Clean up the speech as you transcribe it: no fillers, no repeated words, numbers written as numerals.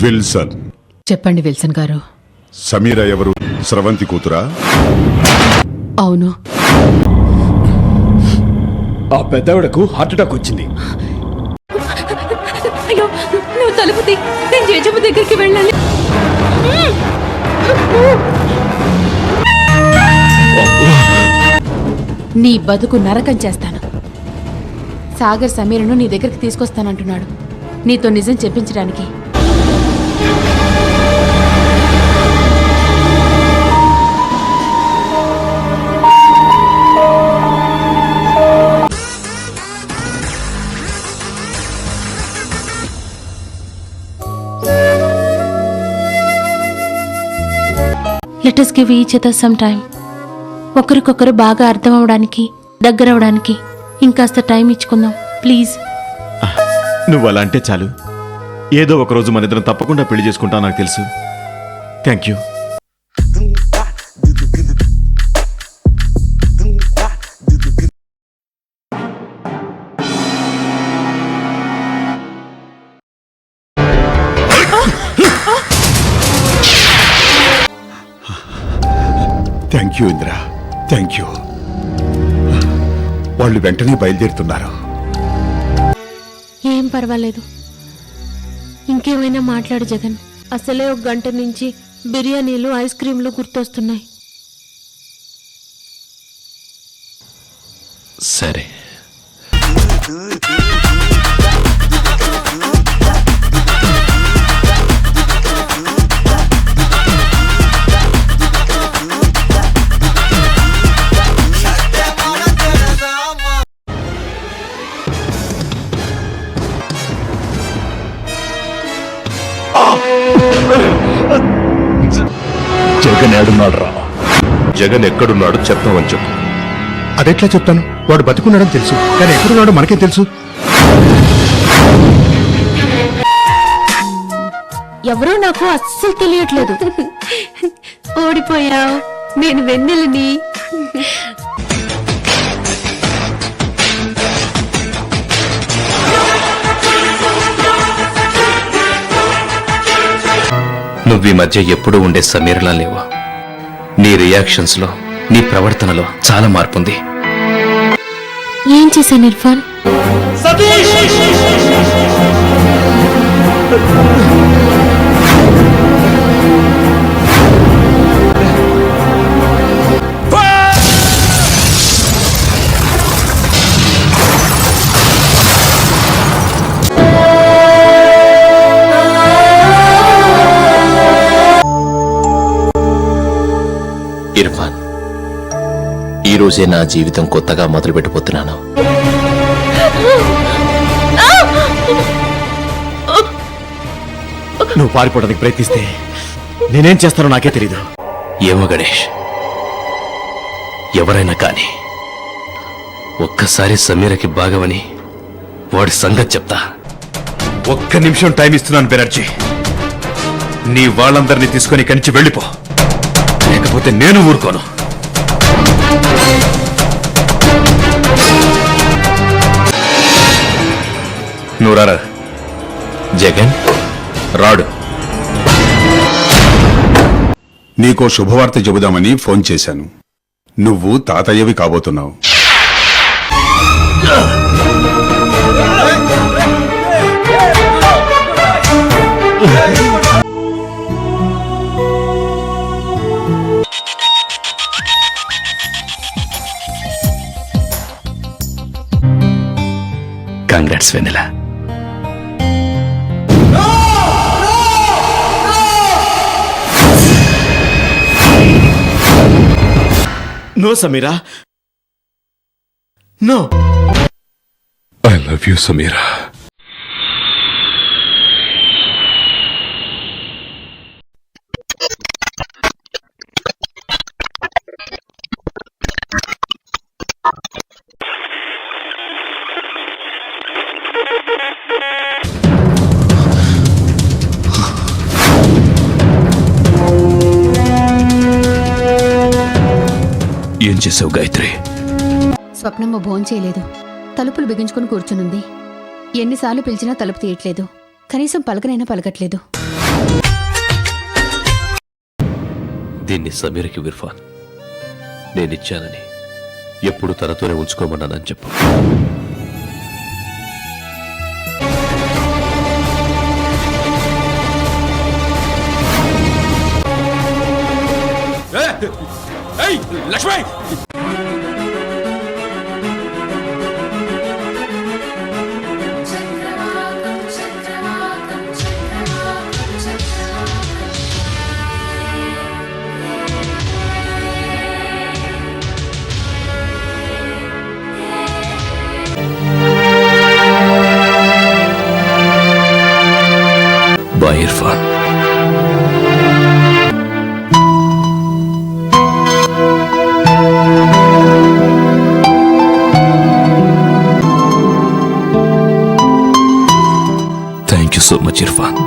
Wilson. చెప్పండి Wilson గారు. సమీర ఎవరు? స్రవంతి కూతురా? అవును. ఆ పెద్దవిడకు హార్ట్ అటాక్ వచ్చింది. అయ్యో, నువ్వు తలుపు తీ, నేను జేజమ్మ దగ్గరికి వెళ్ళాలి. నీ బతుకు నరకం చేస్తాను. సాగర్ సమీరను నీ దగ్గరికి తీసుకొస్తానంటున్నాడు, నీతో నిజం చెప్పించడానికి. Let us give each other some time. ఒకరికొకరు బాగా అర్థం అవడానికి, దగ్గరవడానికి ఇంకాస్త టైం ఇచ్చుకుందాం ప్లీజ్. నువ్వు అలా అంటే చాలు. ఏదో ఒక రోజు మన ఇద్దరం తప్పకుండా పెళ్లి చేసుకుంటాం, నాకు తెలుసు. Thank you. Thank you Indira, thank you. వాళ్ళు వెంటనే బయలుదేరుతున్నారు. ఏం పర్వాలేదు, ఇంకేమైనా మాట్లాడు జగన్. అసలే ఒక గంట నుంచి బిర్యానీలు, ఐస్ క్రీంలు గుర్తొస్తున్నాయి. సరే, జగన్ ఏడున్నాడు రా? జగన్ ఎక్కడున్నాడు చెప్తామని చెప్పు. అదెట్లా చెప్తాను? వాడు బతుకున్నాడని తెలుసు, కానీ ఎక్కడున్నాడో మనకే తెలుసు. ఎవరో నాకు అస్సలు తెలియట్లేదు. ఓడిపోయావు, నేను వెన్నెలని. నువ్వు ఈ మధ్య ఎప్పుడూ ఉండే సమీరలా లేవు. నీ రియాక్షన్స్ లో, నీ ప్రవర్తనలో చాలా మార్పు ఉంది. ఏం చేశాను ఇర్ఫాన్? ఇర్ఫాన్, ఈ రోజే నా జీవితం కొత్తగా మొదలు పెట్టబోతున్నాను. నువ్వు పారిపోవడానికి ప్రయత్నిస్తే నేనేం చేస్తానో నాకే తెలీదు. ఏమో గణేష్, ఎవరైనా కానీ ఒక్కసారి సమీరకి బాగవని వాడి సంగతి చెప్తా. ఒక్క నిమిషం టైం ఇస్తున్నాను బెనర్జీ. నీ వాళ్ళందరినీ తీసుకొని కంచి వెళ్ళిపో, లేకపోతే నేను ఊరుకోను. నువ్వు రారా. జగన్ రాడు. నీకో శుభవార్త చెబుదామని ఫోన్ చేశాను. నువ్వు తాతయ్యవి కాబోతున్నావు. కంగ్రాట్స్ వెన్నెలా. No Sameera, no. I love you Sameera. ఏం చేసావు గాయత్రి? స్వప్నమ్మ భోంచేయలేదు, తలుపులు బిగించుకుని కూర్చునుంది. ఎన్నిసార్లు పిలిచినా తలుపు తీయట్లేదు. కనీసం పలకనైనా పలకట్లేదు. దీన్ని సమీర్కి ఇర్ఫాన్ నేనిచ్చానని ఎప్పుడు తనతోనే ఉంచుకోమన్నానని చెప్పు. Lakshmi bye Irfan. Thank you so much Irfan.